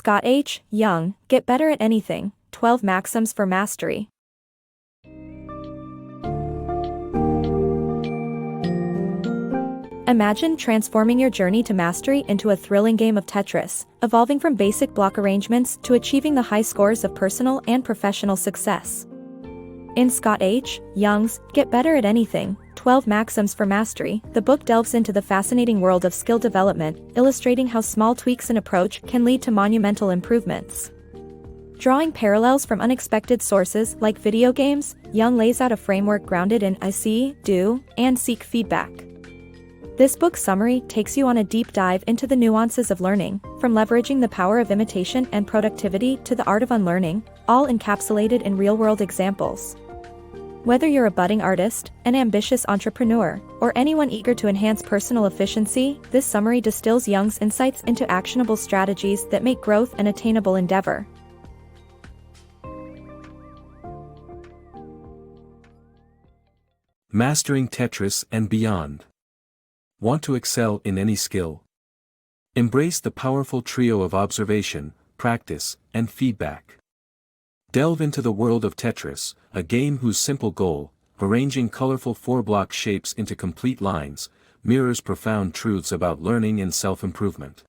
ScottHYoung, Get Better at Anything, 12 Maxims for Mastery. Imagine transforming your journey to mastery into a thrilling game of Tetris, evolving from basic block arrangements to achieving the high scores of personal and professional success. In ScottHYoung's Get Better at Anything, 12 Maxims for Mastery, the book delves into the fascinating world of skill development, illustrating how small tweaks in approach can lead to monumental improvements. Drawing parallels from unexpected sources like video games, Young lays out a framework grounded in I see, do, and seek feedback. This book summary takes you on a deep dive into the nuances of learning, from leveraging the power of imitation and productivity to the art of unlearning, all encapsulated in real-world examples. Whether you're a budding artist, an ambitious entrepreneur, or anyone eager to enhance personal efficiency, this summary distills Young's insights into actionable strategies that make growth an attainable endeavor. Mastering Tetris and Beyond. Want to excel in any skill? Embrace the powerful trio of observation, practice, and feedback. Delve into the world of Tetris, a game whose simple goal, arranging colorful four-block shapes into complete lines, mirrors profound truths about learning and self-improvement.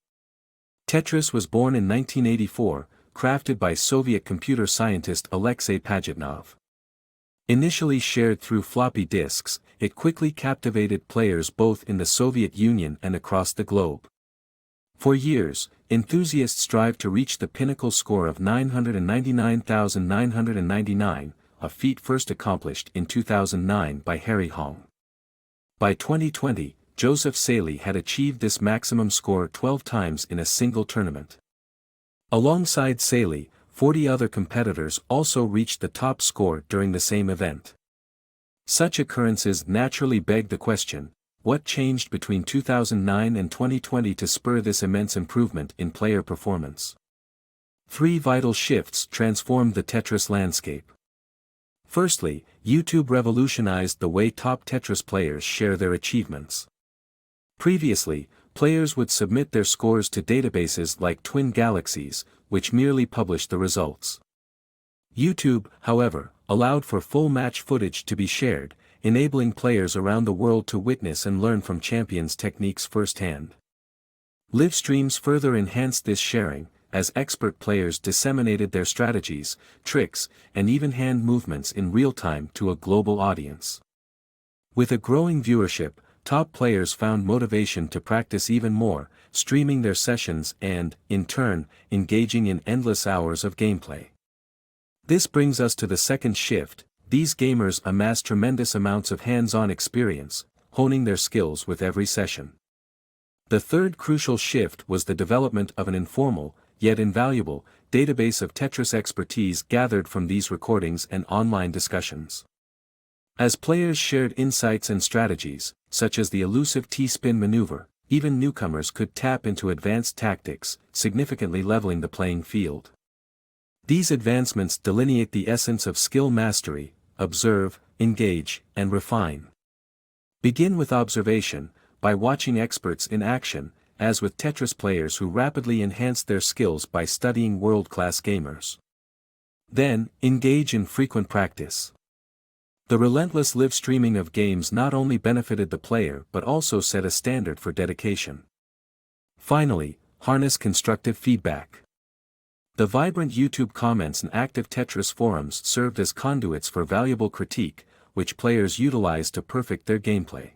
Tetris was born in 1984, crafted by Soviet computer scientist Alexei Pajitnov. Initially shared through floppy disks, it quickly captivated players both in the Soviet Union and across the globe. For years, enthusiasts strived to reach the pinnacle score of 999,999, a feat first accomplished in 2009 by Harry Hong. By 2020, Joseph Saley had achieved this maximum score 12 times in a single tournament. Alongside Saley, 40 other competitors also reached the top score during the same event. Such occurrences naturally beg the question, what changed between 2009 and 2020 to spur this immense improvement in player performance? 3 vital shifts transformed the Tetris landscape. Firstly, YouTube revolutionized the way top Tetris players share their achievements. Previously, players would submit their scores to databases like Twin Galaxies, which merely published the results. YouTube, however, allowed for full match footage to be shared, enabling players around the world to witness and learn from champions' techniques firsthand. Live streams further enhanced this sharing, as expert players disseminated their strategies, tricks, and even hand movements in real time to a global audience. With a growing viewership, top players found motivation to practice even more, streaming their sessions and, in turn, engaging in endless hours of gameplay. This brings us to the second shift. These gamers amass tremendous amounts of hands-on experience, honing their skills with every session. The third crucial shift was the development of an informal, yet invaluable, database of Tetris expertise gathered from these recordings and online discussions. As players shared insights and strategies, such as the elusive T-spin maneuver, even newcomers could tap into advanced tactics, significantly leveling the playing field. These advancements delineate the essence of skill mastery: observe, engage, and refine. Begin with observation, by watching experts in action, as with Tetris players who rapidly enhanced their skills by studying world-class gamers. Then, engage in frequent practice. The relentless live streaming of games not only benefited the player but also set a standard for dedication. Finally, harness constructive feedback. The vibrant YouTube comments and active Tetris forums served as conduits for valuable critique, which players utilized to perfect their gameplay.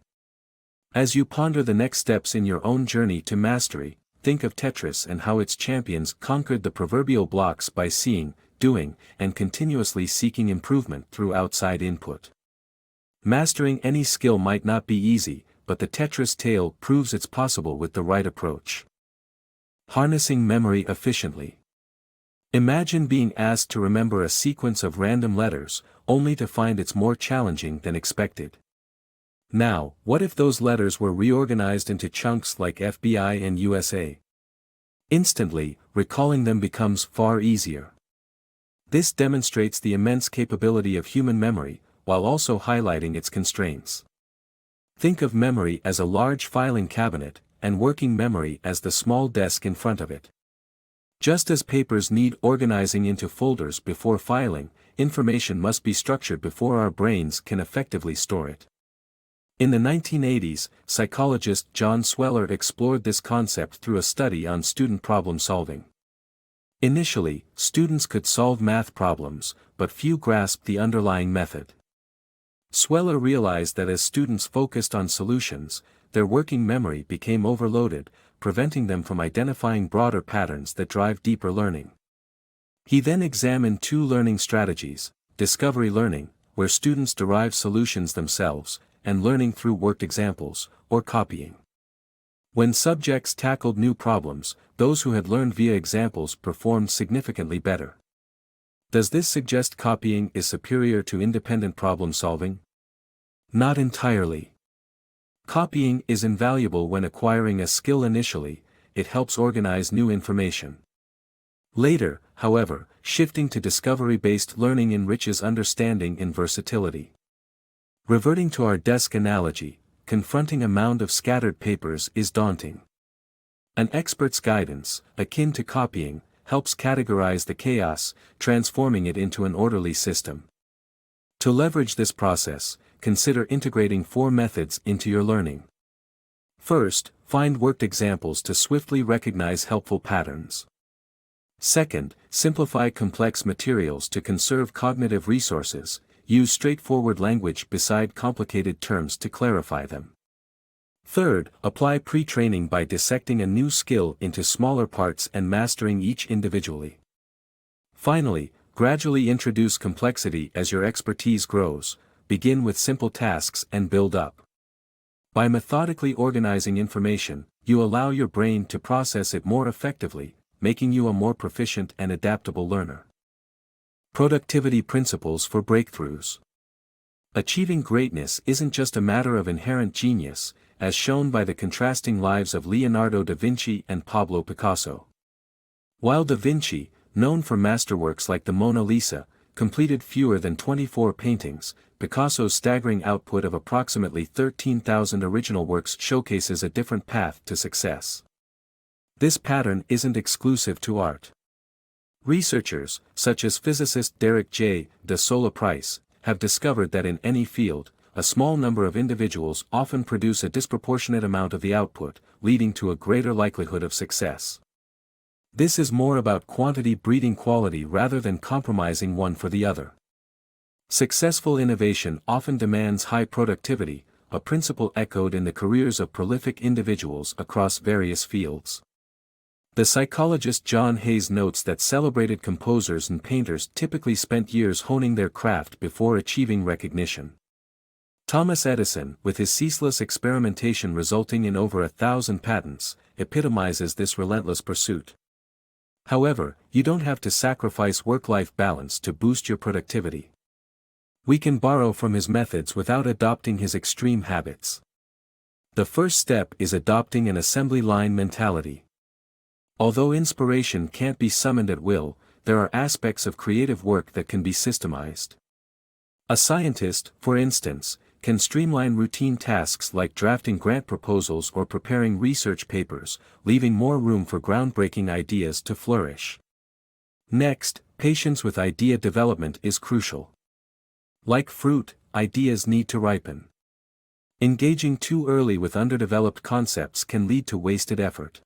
As you ponder the next steps in your own journey to mastery, think of Tetris and how its champions conquered the proverbial blocks by seeing, doing, and continuously seeking improvement through outside input. Mastering any skill might not be easy, but the Tetris tale proves it's possible with the right approach. Harnessing memory efficiently. Imagine being asked to remember a sequence of random letters, only to find it's more challenging than expected. Now, what if those letters were reorganized into chunks like FBI and USA? Instantly, recalling them becomes far easier. This demonstrates the immense capability of human memory, while also highlighting its constraints. Think of memory as a large filing cabinet, and working memory as the small desk in front of it. Just as papers need organizing into folders before filing, information must be structured before our brains can effectively store it. In the 1980s, psychologist John Sweller explored this concept through a study on student problem solving. Initially, students could solve math problems, but few grasped the underlying method. Sweller realized that as students focused on solutions, their working memory became overloaded, preventing them from identifying broader patterns that drive deeper learning. He then examined two learning strategies: discovery learning, where students derive solutions themselves, and learning through worked examples, or copying. When subjects tackled new problems, those who had learned via examples performed significantly better. Does this suggest copying is superior to independent problem solving? Not entirely. Copying is invaluable when acquiring a skill initially; it helps organize new information. Later, however, shifting to discovery-based learning enriches understanding and versatility. Reverting to our desk analogy, confronting a mound of scattered papers is daunting. An expert's guidance, akin to copying, helps categorize the chaos, transforming it into an orderly system. To leverage this process, consider integrating 4 methods into your learning. First, find worked examples to swiftly recognize helpful patterns. Second, simplify complex materials to conserve cognitive resources. Use straightforward language beside complicated terms to clarify them. Third, apply pre-training by dissecting a new skill into smaller parts and mastering each individually. Finally, gradually introduce complexity as your expertise grows. Begin with simple tasks and build up. By methodically organizing information, you allow your brain to process it more effectively, making you a more proficient and adaptable learner. Productivity principles for breakthroughs. Achieving greatness isn't just a matter of inherent genius, as shown by the contrasting lives of Leonardo da Vinci and Pablo Picasso. While da Vinci, known for masterworks like the Mona Lisa, completed fewer than 24 paintings, Picasso's staggering output of approximately 13,000 original works showcases a different path to success. This pattern isn't exclusive to art. Researchers, such as physicist Derek J. de Sola Price, have discovered that in any field, a small number of individuals often produce a disproportionate amount of the output, leading to a greater likelihood of success. This is more about quantity breeding quality rather than compromising one for the other. Successful innovation often demands high productivity, a principle echoed in the careers of prolific individuals across various fields. The psychologist John Hayes notes that celebrated composers and painters typically spent years honing their craft before achieving recognition. Thomas Edison, with his ceaseless experimentation resulting in over 1,000 patents, epitomizes this relentless pursuit. However, you don't have to sacrifice work-life balance to boost your productivity. We can borrow from his methods without adopting his extreme habits. The first step is adopting an assembly line mentality. Although inspiration can't be summoned at will, there are aspects of creative work that can be systemized. A scientist, for instance, can streamline routine tasks like drafting grant proposals or preparing research papers, leaving more room for groundbreaking ideas to flourish. Next, patience with idea development is crucial. Like fruit, ideas need to ripen. Engaging too early with underdeveloped concepts can lead to wasted effort.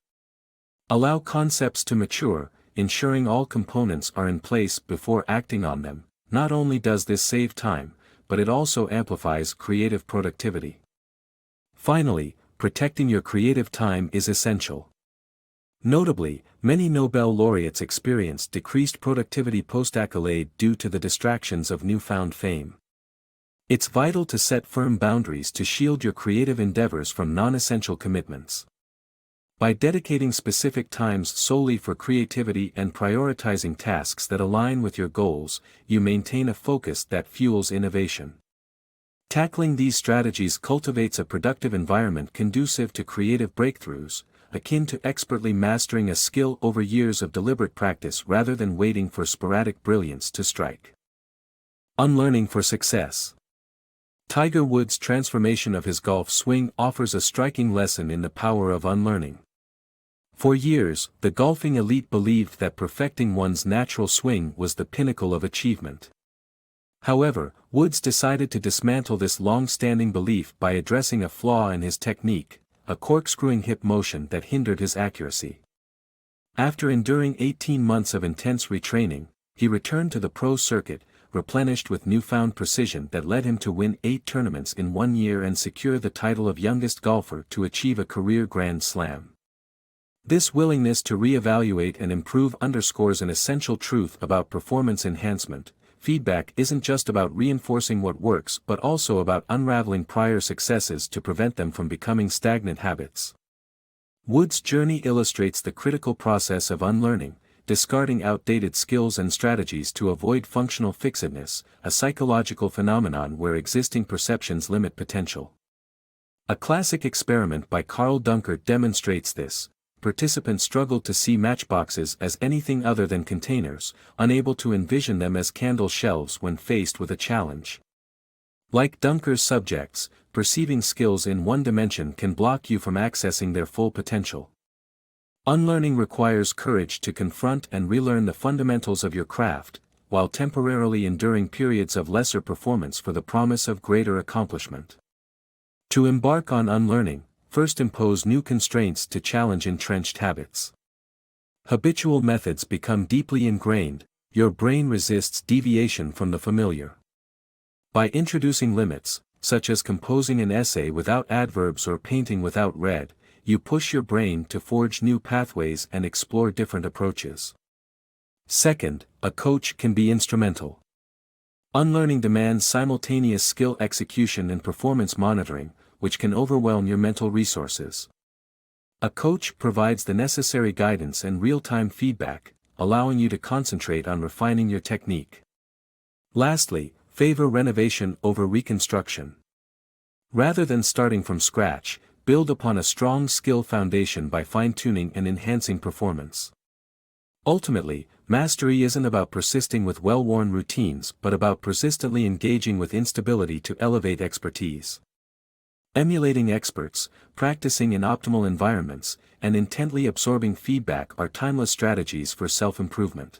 Allow concepts to mature, ensuring all components are in place before acting on them. Not only does this save time, but it also amplifies creative productivity. Finally, protecting your creative time is essential. Notably, many Nobel laureates experienced decreased productivity post-accolade due to the distractions of newfound fame. It's vital to set firm boundaries to shield your creative endeavors from non-essential commitments. By dedicating specific times solely for creativity and prioritizing tasks that align with your goals, you maintain a focus that fuels innovation. Tackling these strategies cultivates a productive environment conducive to creative breakthroughs, akin to expertly mastering a skill over years of deliberate practice rather than waiting for sporadic brilliance to strike. Unlearning for success. Tiger Woods' transformation of his golf swing offers a striking lesson in the power of unlearning. For years, the golfing elite believed that perfecting one's natural swing was the pinnacle of achievement. However, Woods decided to dismantle this long-standing belief by addressing a flaw in his technique, a corkscrewing hip motion that hindered his accuracy. After enduring 18 months of intense retraining, he returned to the pro circuit, replenished with newfound precision that led him to win 8 tournaments in 1 year and secure the title of youngest golfer to achieve a career Grand Slam. This willingness to re-evaluate and improve underscores an essential truth about performance enhancement. Feedback isn't just about reinforcing what works but also about unraveling prior successes to prevent them from becoming stagnant habits. Wood's journey illustrates the critical process of unlearning, discarding outdated skills and strategies to avoid functional fixedness, a psychological phenomenon where existing perceptions limit potential. A classic experiment by Carl Dunker demonstrates this. Participants struggled to see matchboxes as anything other than containers, unable to envision them as candle shelves when faced with a challenge. Like Dunker's subjects, perceiving skills in one dimension can block you from accessing their full potential. Unlearning requires courage to confront and relearn the fundamentals of your craft, while temporarily enduring periods of lesser performance for the promise of greater accomplishment. To embark on unlearning, first impose new constraints to challenge entrenched habits. Habitual methods become deeply ingrained, your brain resists deviation from the familiar. By introducing limits, such as composing an essay without adverbs or painting without red, you push your brain to forge new pathways and explore different approaches. Second, a coach can be instrumental. Unlearning demands simultaneous skill execution and performance monitoring, which can overwhelm your mental resources. A coach provides the necessary guidance and real-time feedback, allowing you to concentrate on refining your technique. Lastly, favor renovation over reconstruction. Rather than starting from scratch, build upon a strong skill foundation by fine-tuning and enhancing performance. Ultimately, mastery isn't about persisting with well-worn routines but about persistently engaging with instability to elevate expertise. Emulating experts, practicing in optimal environments, and intently absorbing feedback are timeless strategies for self-improvement.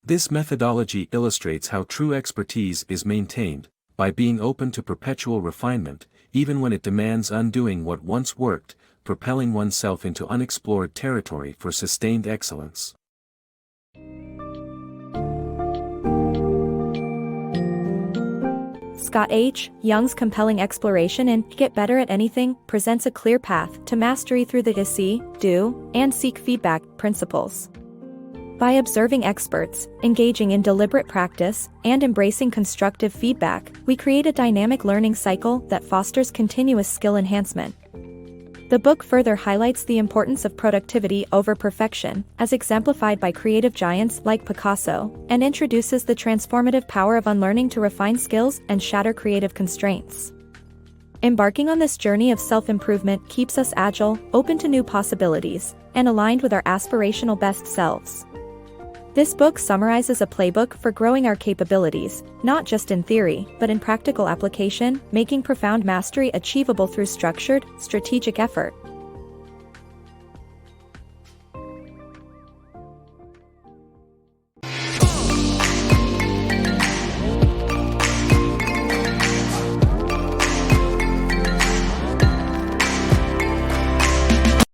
This methodology illustrates how true expertise is maintained, by being open to perpetual refinement, even when it demands undoing what once worked, propelling oneself into unexplored territory for sustained excellence. ScottHYoung's compelling exploration in Get Better at Anything presents a clear path to mastery through the see, do, and seek feedback principles. By observing experts, engaging in deliberate practice, and embracing constructive feedback, we create a dynamic learning cycle that fosters continuous skill enhancement. The book further highlights the importance of productivity over perfection, as exemplified by creative giants like Picasso, and introduces the transformative power of unlearning to refine skills and shatter creative constraints. Embarking on this journey of self-improvement keeps us agile, open to new possibilities, and aligned with our aspirational best selves. This book summarizes a playbook for growing our capabilities, not just in theory, but in practical application, making profound mastery achievable through structured, strategic effort.